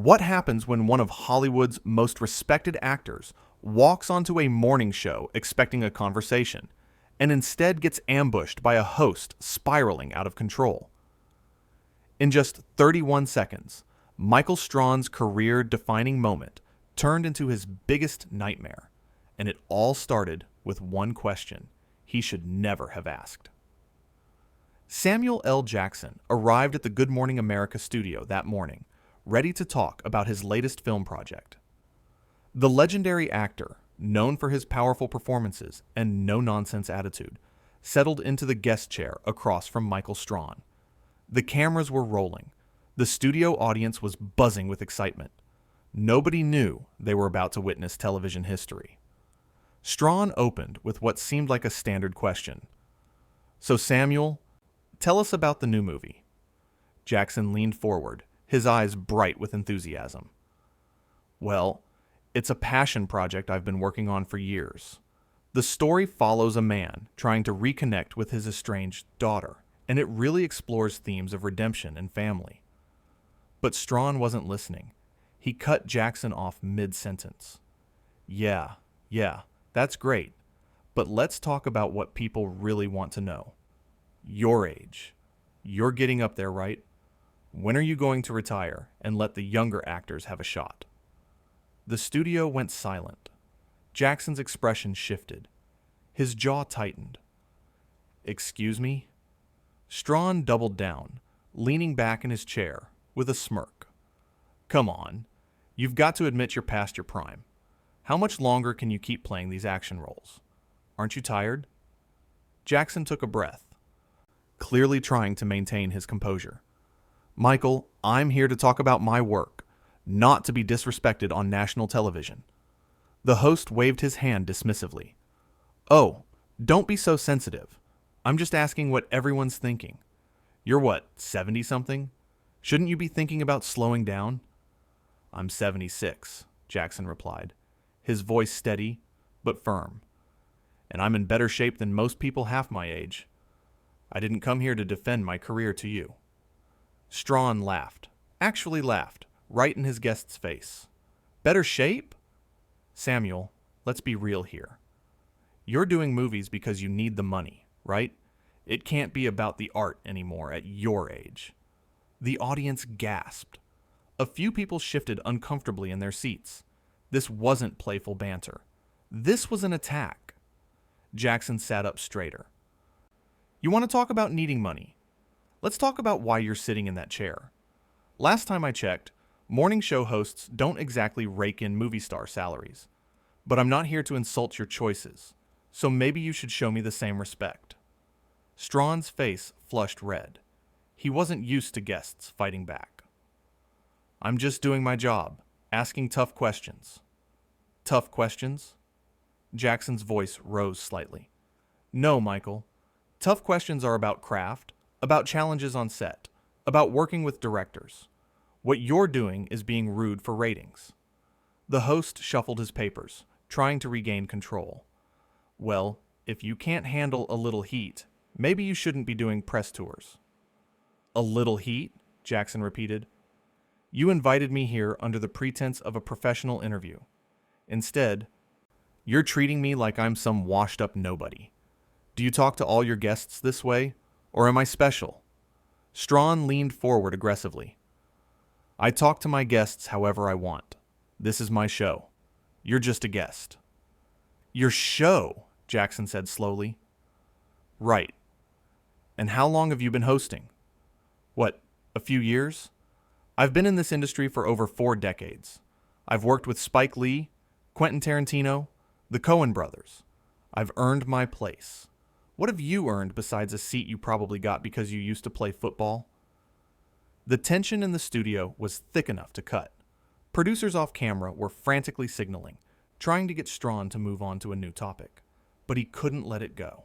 What happens when one of Hollywood's most respected actors walks onto a morning show expecting a conversation, and instead gets ambushed by a host spiraling out of control? In just 31 seconds, Michael Strahan's career-defining moment turned into his biggest nightmare, and it all started with one question he should never have asked. Samuel L. Jackson arrived at the Good Morning America studio that morning, ready to talk about his latest film project. The legendary actor, known for his powerful performances and no-nonsense attitude, settled into the guest chair across from Michael Strahan. The cameras were rolling. The studio audience was buzzing with excitement. Nobody knew they were about to witness television history. Strahan opened with what seemed like a standard question. "So Samuel, tell us about the new movie." Jackson leaned forward, his eyes bright with enthusiasm. "Well, it's a passion project I've been working on for years. The story follows a man trying to reconnect with his estranged daughter, and it really explores themes of redemption and family." But Strahan wasn't listening. He cut Jackson off mid-sentence. Yeah, that's great. But let's talk about what people really want to know. Your age. You're getting up there, right? When are you going to retire and let the younger actors have a shot?" The studio went silent. Jackson's expression shifted. His jaw tightened. "Excuse me?" Strahan doubled down, leaning back in his chair with a smirk. "Come on. You've got to admit you're past your prime. How much longer can you keep playing these action roles? Aren't you tired?" Jackson took a breath, clearly trying to maintain his composure. "Michael, I'm here to talk about my work, not to be disrespected on national television." The host waved his hand dismissively. "Oh, don't be so sensitive. I'm just asking what everyone's thinking. You're what, 70-something? Shouldn't you be thinking about slowing down?" "I'm 76, Jackson replied, his voice steady but firm. "And I'm in better shape than most people half my age. I didn't come here to defend my career to you." Strahan laughed, actually laughed, right in his guest's face. "Better shape? Samuel, let's be real here. You're doing movies because you need the money, right? It can't be about the art anymore at your age." The audience gasped. A few people shifted uncomfortably in their seats. This wasn't playful banter. This was an attack. Jackson sat up straighter. "You want to talk about needing money? Let's talk about why you're sitting in that chair. Last time I checked, morning show hosts don't exactly rake in movie star salaries. But I'm not here to insult your choices, so maybe you should show me the same respect." Strahan's face flushed red. He wasn't used to guests fighting back. "I'm just doing my job, asking tough questions." "Tough questions?" Jackson's voice rose slightly. "No, Michael. Tough questions are about craft, about challenges on set, about working with directors. What you're doing is being rude for ratings." The host shuffled his papers, trying to regain control. "Well, if you can't handle a little heat, maybe you shouldn't be doing press tours." "A little heat?" Jackson repeated. "You invited me here under the pretense of a professional interview. Instead, you're treating me like I'm some washed-up nobody. Do you talk to all your guests this way, or am I special?" Strahan leaned forward aggressively. "I talk to my guests however I want. This is my show. You're just a guest." "Your show?" Jackson said slowly. "Right. And how long have you been hosting? What, a few years? I've been in this industry for over 4 decades. I've worked with Spike Lee, Quentin Tarantino, the Coen brothers. I've earned my place. What have you earned besides a seat you probably got because you used to play football?" The tension in the studio was thick enough to cut. Producers off camera were frantically signaling, trying to get Strahan to move on to a new topic. But he couldn't let it go.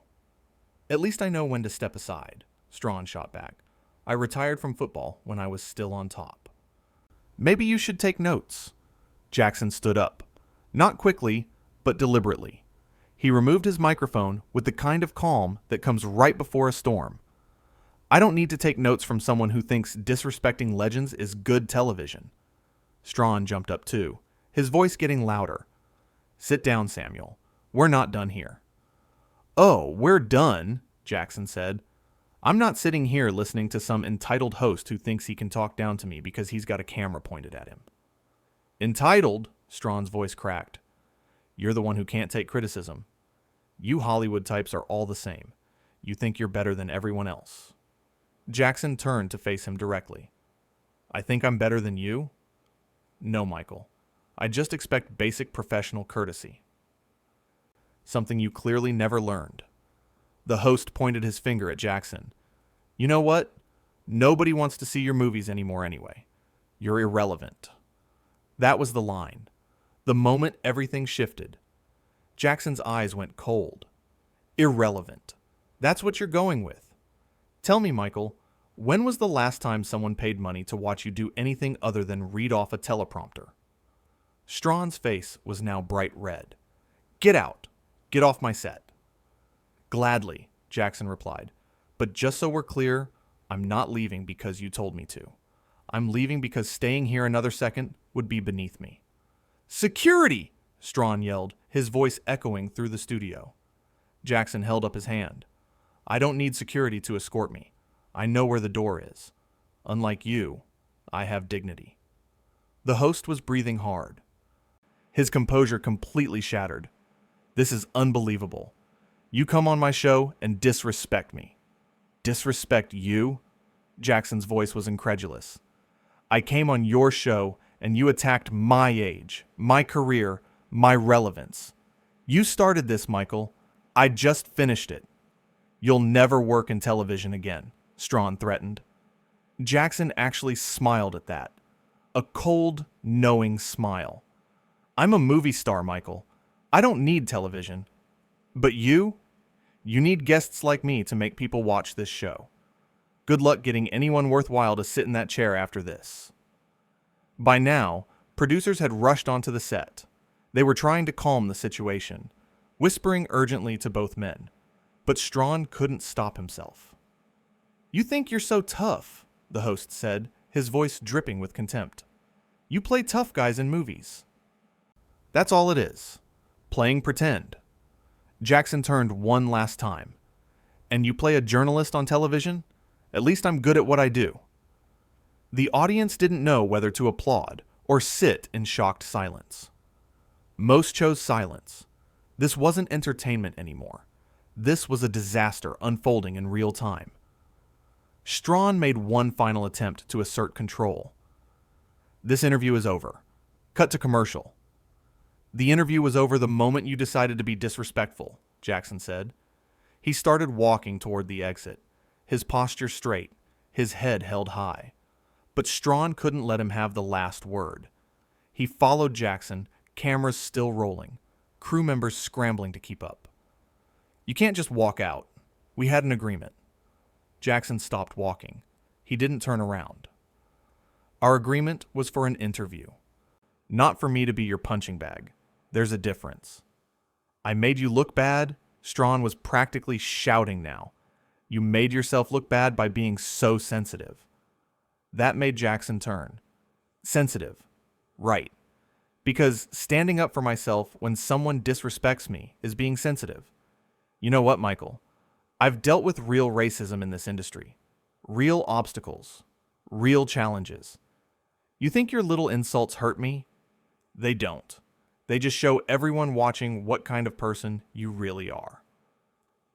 "At least I know when to step aside," Strahan shot back. "I retired from football when I was still on top." "Maybe you should take notes." Jackson stood up. Not quickly, but deliberately. He removed his microphone with the kind of calm that comes right before a storm. "I don't need to take notes from someone who thinks disrespecting legends is good television." Strahan jumped up too, his voice getting louder. Sit down, Samuel. We're not done here. Oh, we're done, Jackson said. I'm not sitting here listening to some entitled host who thinks he can talk down to me because he's got a camera pointed at him. Entitled? Strahan's voice cracked. You're the one who can't take criticism. You Hollywood types are all the same. You think you're better than everyone else. Jackson turned to face him directly. I think I'm better than you? No, Michael. I just expect basic professional courtesy. Something you clearly never learned. The host pointed his finger at Jackson. You know what? Nobody wants to see your movies anymore anyway. You're irrelevant. That was the line. The moment everything shifted. Jackson's eyes went cold. Irrelevant. That's what you're going with. Tell me, Michael, when was the last time someone paid money to watch you do anything other than read off a teleprompter? Strahan's face was now bright red. Get out. Get off my set. Gladly, Jackson replied. But just so we're clear, I'm not leaving because you told me to. I'm leaving because staying here another second would be beneath me. Security! Strahan yelled, his voice echoing through the studio. Jackson held up his hand. I don't need security to escort me. I know where the door is. Unlike you, I have dignity. The host was breathing hard. His composure completely shattered. This is unbelievable. You come on my show and disrespect me. Disrespect you? Jackson's voice was incredulous. I came on your show and you attacked my age, my career, my relevance. You started this, Michael. I just finished it. You'll never work in television again, Strahan threatened. Jackson actually smiled at that. A cold, knowing smile. I'm a movie star, Michael. I don't need television. But you? You need guests like me to make people watch this show. Good luck getting anyone worthwhile to sit in that chair after this. By now, producers had rushed onto the set. They were trying to calm the situation, whispering urgently to both men. But Strahan couldn't stop himself. You think you're so tough, the host said, his voice dripping with contempt. You play tough guys in movies. That's all it is. Playing pretend. Jackson turned one last time. And you play a journalist on television? At least I'm good at what I do. The audience didn't know whether to applaud or sit in shocked silence. Most chose silence. This wasn't entertainment anymore. This was a disaster unfolding in real time. Strahan made one final attempt to assert control. This interview is over. Cut to commercial. The interview was over the moment you decided to be disrespectful, Jackson said. He started walking toward the exit, his posture straight, his head held high. But Strahan couldn't let him have the last word. He followed Jackson, cameras still rolling, crew members scrambling to keep up. You can't just walk out. We had an agreement. Jackson stopped walking. He didn't turn around. Our agreement was for an interview. Not for me to be your punching bag. There's a difference. I made you look bad. Strahan was practically shouting now. You made yourself look bad by being so sensitive. That made Jackson turn. Sensitive. Right. Because standing up for myself when someone disrespects me is being sensitive. You know what, Michael? I've dealt with real racism in this industry. Real obstacles. Real challenges. You think your little insults hurt me? They don't. They just show everyone watching what kind of person you really are.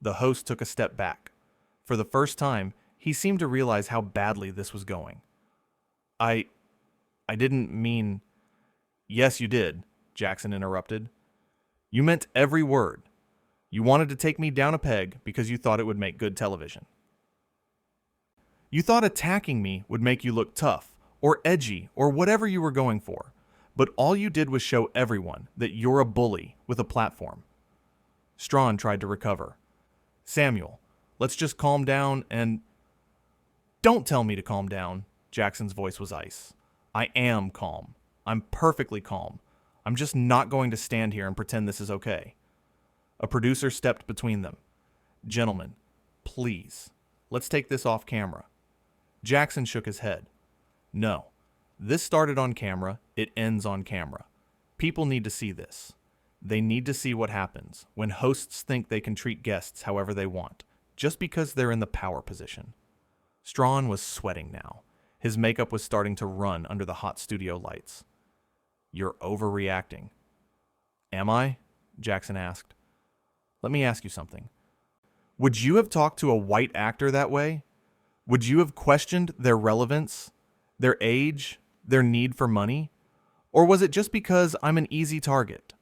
The host took a step back. For the first time, he seemed to realize how badly this was going. I didn't mean... Yes, you did, Jackson interrupted. You meant every word. You wanted to take me down a peg because you thought it would make good television. You thought attacking me would make you look tough, or edgy, or whatever you were going for. But all you did was show everyone that you're a bully with a platform. Strahan tried to recover. Samuel, let's just calm down and... Don't tell me to calm down, Jackson's voice was ice. I am calm. I'm perfectly calm. I'm just not going to stand here and pretend this is okay. A producer stepped between them. Gentlemen, please, let's take this off camera. Jackson shook his head. No, This started on camera, it ends on camera. People need to see this. They need to see what happens when hosts think they can treat guests however they want, just because they're in the power position. Strahan was sweating now. His makeup was starting to run under the hot studio lights. "You're overreacting." "Am I?" Jackson asked. "Let me ask you something. Would you have talked to a white actor that way? Would you have questioned their relevance, their age, their need for money? Or was it just because I'm an easy target?"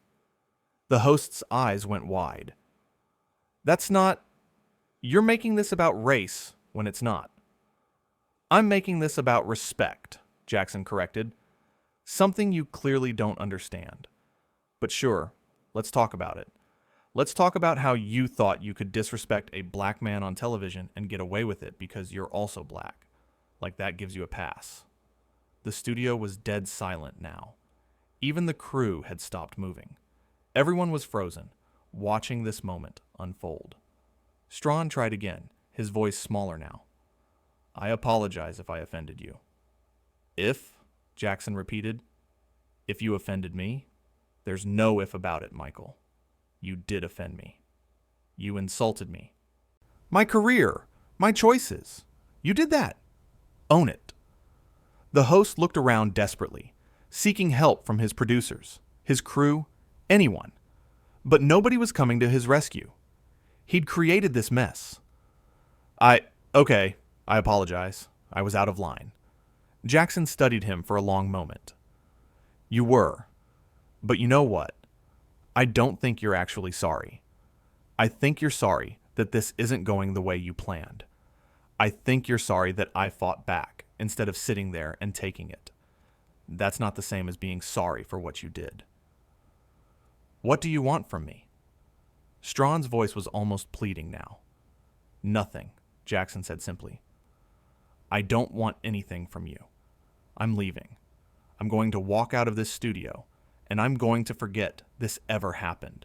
The host's eyes went wide. "That's not... You're making this about race when it's not." "I'm making this about respect," Jackson corrected. "Something you clearly don't understand. But sure, let's talk about it. Let's talk about how you thought you could disrespect a black man on television and get away with it because you're also black. Like that gives you a pass." The studio was dead silent now. Even the crew had stopped moving. Everyone was frozen, watching this moment unfold. Strahan tried again, his voice smaller now. "I apologize if I offended you." "If?" Jackson repeated. "If you offended me?" "There's no if about it, Michael. You did offend me. You insulted me. My career, my choices. You did that. Own it." The host looked around desperately, seeking help from his producers, his crew, anyone. But nobody was coming to his rescue. He'd created this mess. Okay, I apologize. I was out of line." Jackson studied him for a long moment. "You were. But you know what? I don't think you're actually sorry. I think you're sorry that this isn't going the way you planned. I think you're sorry that I fought back instead of sitting there and taking it. That's not the same as being sorry for what you did." "What do you want from me?" Strahan's voice was almost pleading now. "Nothing," Jackson said simply. "I don't want anything from you. I'm leaving. I'm going to walk out of this studio, and I'm going to forget this ever happened.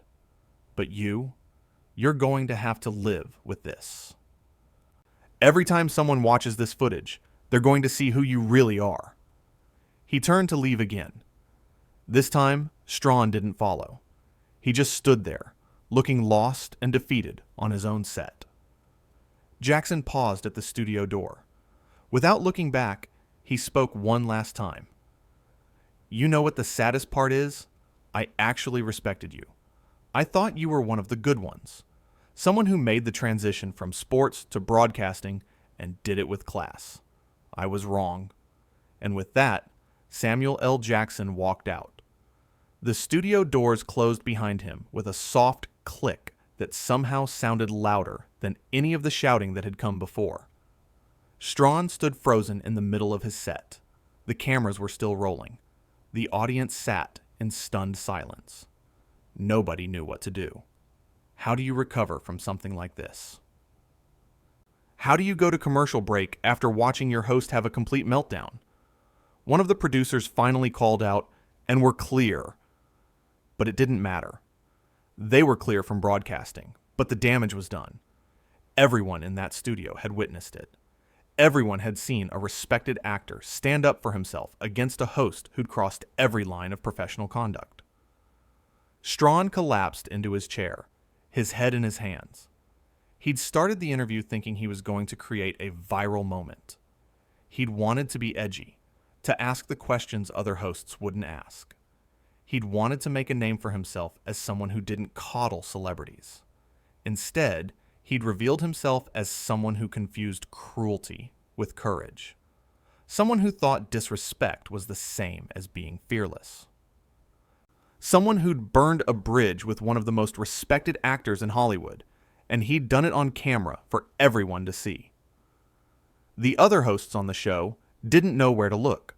But you're going to have to live with this. Every time someone watches this footage, they're going to see who you really are." He turned to leave again. This time, Strahan didn't follow. He just stood there, looking lost and defeated on his own set. Jackson paused at the studio door. Without looking back, he spoke one last time. "You know what the saddest part is? I actually respected you. I thought you were one of the good ones. Someone who made the transition from sports to broadcasting and did it with class. I was wrong." And with that, Samuel L. Jackson walked out. The studio doors closed behind him with a soft click that somehow sounded louder than any of the shouting that had come before. Strahan stood frozen in the middle of his set. The cameras were still rolling. The audience sat in stunned silence. Nobody knew what to do. How do you recover from something like this? How do you go to commercial break after watching your host have a complete meltdown? One of the producers finally called out, "And we're clear." But it didn't matter. They were clear from broadcasting, but the damage was done. Everyone in that studio had witnessed it. Everyone had seen a respected actor stand up for himself against a host who'd crossed every line of professional conduct. Strahan collapsed into his chair, his head in his hands. He'd started the interview thinking he was going to create a viral moment. He'd wanted to be edgy, to ask the questions other hosts wouldn't ask. He'd wanted to make a name for himself as someone who didn't coddle celebrities. Instead, he'd revealed himself as someone who confused cruelty with courage. Someone who thought disrespect was the same as being fearless. Someone who'd burned a bridge with one of the most respected actors in Hollywood, and he'd done it on camera for everyone to see. The other hosts on the show didn't know where to look.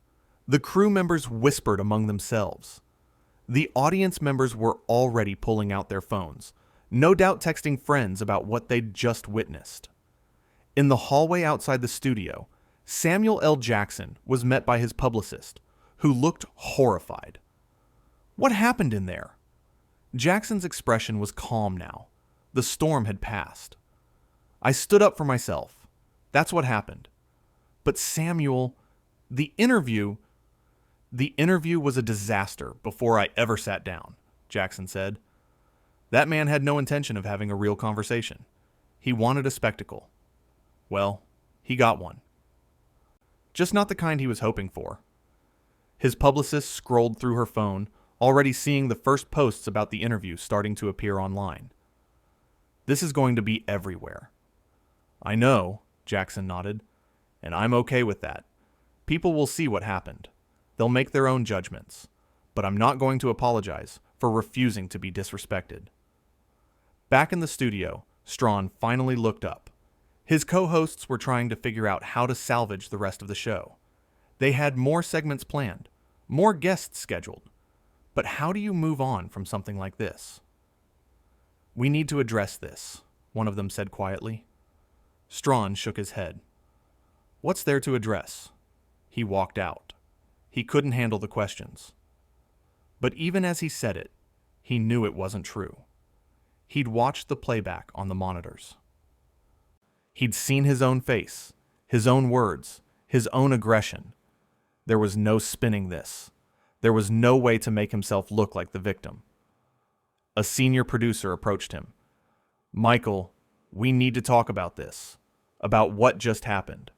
The crew members whispered among themselves. The audience members were already pulling out their phones, no doubt texting friends about what they'd just witnessed. In the hallway outside the studio, Samuel L. Jackson was met by his publicist, who looked horrified. What happened in there? Jackson's expression was calm now. The storm had passed. "I stood up for myself. That's what happened. But Samuel, the interview, "The interview was a disaster before I ever sat down," Jackson said. That man had no intention of having a real conversation. He wanted a spectacle. Well, he got one. Just not the kind he was hoping for. His publicist scrolled through her phone, already seeing the first posts about the interview starting to appear online. "This is going to be everywhere." "I know," Jackson nodded, "and I'm okay with that. People will see what happened. They'll make their own judgments. But I'm not going to apologize for refusing to be disrespected." Back in the studio, Strahan finally looked up. His co-hosts were trying to figure out how to salvage the rest of the show. They had more segments planned, more guests scheduled. But how do you move on from something like this? "We need to address this," one of them said quietly. Strahan shook his head. "What's there to address?" He walked out. He couldn't handle the questions. But even as he said it, he knew it wasn't true. He'd watched the playback on the monitors. He'd seen his own face, his own words, his own aggression. There was no spinning this. There was no way to make himself look like the victim. A senior producer approached him. "Michael, we need to talk about this, about what just happened."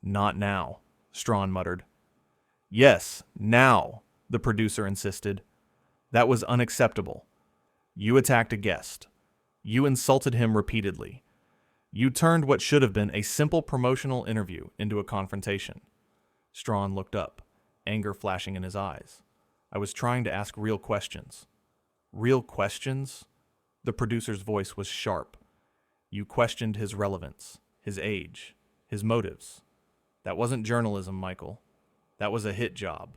"Not now," Strahan muttered. "Yes, now," the producer insisted. "That was unacceptable. You attacked a guest. You insulted him repeatedly. You turned what should have been a simple promotional interview into a confrontation." Strahan looked up, anger flashing in his eyes. "I was trying to ask real questions." "Real questions?" The producer's voice was sharp. "You questioned his relevance, his age, his motives. That wasn't journalism, Michael. That was a hit job."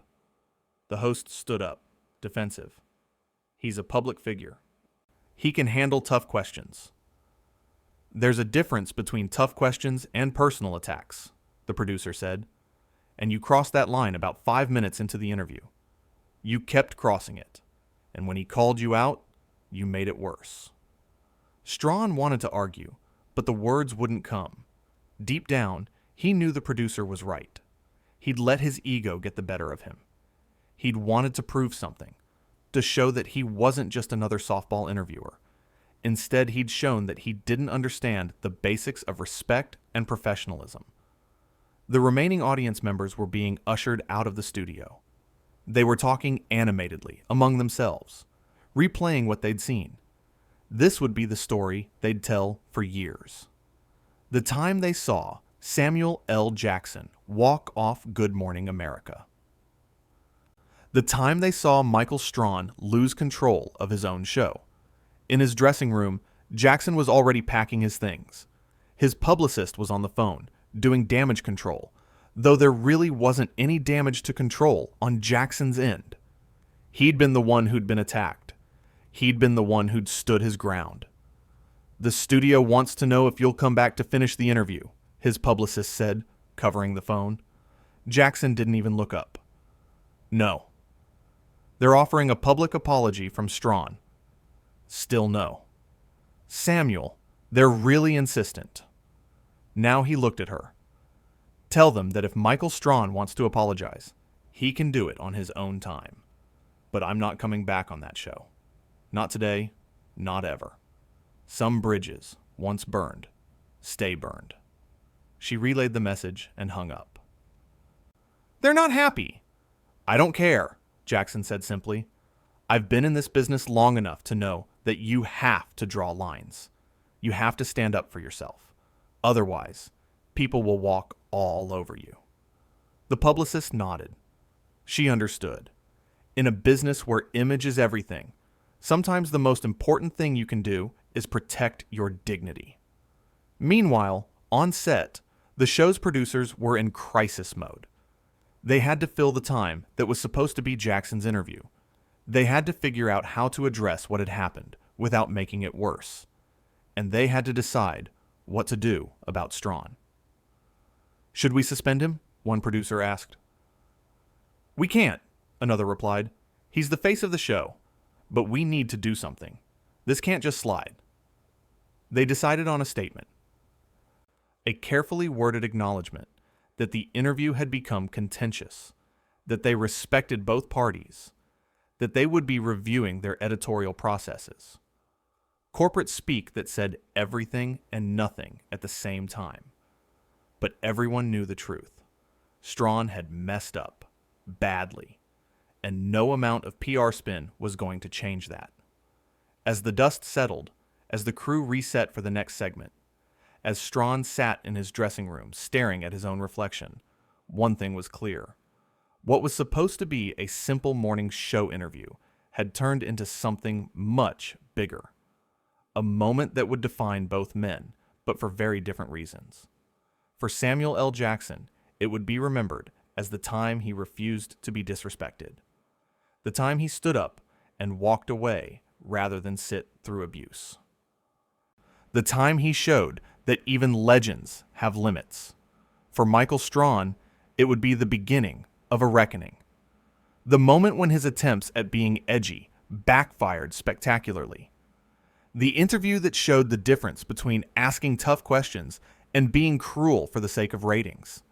The host stood up, defensive. "He's a public figure. He can handle tough questions." "There's a difference between tough questions and personal attacks," the producer said. "And you crossed that line about 5 minutes into the interview. You kept crossing it. And when he called you out, you made it worse." Strahan wanted to argue, but the words wouldn't come. Deep down, he knew the producer was right. He'd let his ego get the better of him. He'd wanted to prove something, to show that he wasn't just another softball interviewer. Instead, he'd shown that he didn't understand the basics of respect and professionalism. The remaining audience members were being ushered out of the studio. They were talking animatedly among themselves, replaying what they'd seen. This would be the story they'd tell for years. The time they saw Samuel L. Jackson walk off Good Morning America. The time they saw Michael Strahan lose control of his own show. In his dressing room, Jackson was already packing his things. His publicist was on the phone, doing damage control, though there really wasn't any damage to control on Jackson's end. He'd been the one who'd been attacked. He'd been the one who'd stood his ground. "The studio wants to know if you'll come back to finish the interview," his publicist said, covering the phone. Jackson didn't even look up. "No." "They're offering a public apology from Strahan." Still no. "Samuel, they're really insistent." Now he looked at her. "Tell them that if Michael Strahan wants to apologize, he can do it on his own time. But I'm not coming back on that show. Not today, not ever. Some bridges, once burned, stay burned." She relayed the message and hung up. "They're not happy." "I don't care," Jackson said simply. "I've been in this business long enough to know that you have to draw lines. You have to stand up for yourself. Otherwise, people will walk all over you." The publicist nodded. She understood. In a business where image is everything, sometimes the most important thing you can do is protect your dignity. Meanwhile, on set, the show's producers were in crisis mode. They had to fill the time that was supposed to be Jackson's interview. They had to figure out how to address what had happened without making it worse. And they had to decide what to do about Strahan. "Should we suspend him?" one producer asked. "We can't," another replied. "He's the face of the show. But we need to do something. This can't just slide." They decided on a statement. A carefully worded acknowledgement that the interview had become contentious, that they respected both parties, that they would be reviewing their editorial processes. Corporate speak that said everything and nothing at the same time. But everyone knew the truth. Strahan had messed up, badly, and no amount of PR spin was going to change that. As the dust settled, as the crew reset for the next segment, as Strahan sat in his dressing room staring at his own reflection, one thing was clear. What was supposed to be a simple morning show interview had turned into something much bigger. A moment that would define both men, but for very different reasons. For Samuel L. Jackson, it would be remembered as the time he refused to be disrespected. The time he stood up and walked away rather than sit through abuse. The time he showed that even legends have limits. For Michael Strahan, it would be the beginning of a reckoning. The moment when his attempts at being edgy backfired spectacularly. The interview that showed the difference between asking tough questions and being cruel for the sake of ratings.